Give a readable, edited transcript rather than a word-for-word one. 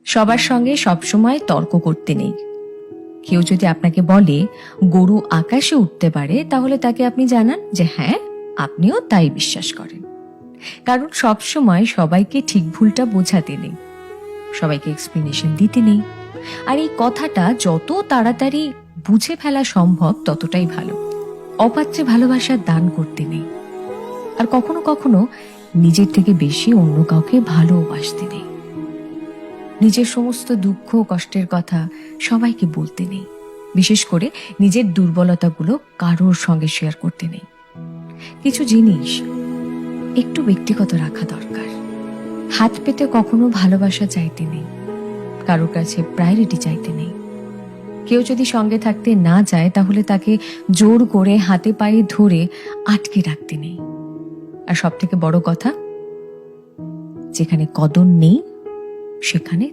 সবার সঙ্গে সবসময় তর্ক করতে নেই। কেউ যদি আপনাকে বলে গরু আকাশে উঠতে পারে, তাহলে তাকে আপনি জানান যে হ্যাঁ, আপনিও তাই বিশ্বাস করেন। কারণ সবসময় সবাইকে ঠিক ভুলটা বোঝাতে নেই, সবাইকে এক্সপ্লেনেশন দিতে নেই। আর এই কথাটা যত তাড়াতাড়ি বুঝে ফেলা সম্ভব ততটাই ভালো। অপাত্রে ভালোবাসার দান করতে নেই। আর কখনো কখনো নিজের থেকে বেশি অন্য কাউকে ভালোবাসতে নেই। নিজের সমস্ত দুঃখ কষ্টের কথা সবাইকে বলতে নেই। বিশেষ করে নিজের দুর্বলতাগুলো কারোর সঙ্গে শেয়ার করতে নেই। কিছু জিনিস একটু ব্যক্তিগত রাখা দরকার। হাত পেতে কখনো ভালোবাসা চাইতে নেই, কারোর কাছে প্রায়োরিটি চাইতে নেই। কেউ যদি সঙ্গে থাকতে না চায়, তাহলে তাকে জোর করে হাতে পায়ে ধরে আটকে রাখতে নেই। আর সব থেকে বড় কথা, যেখানে কদর নেই সেখানে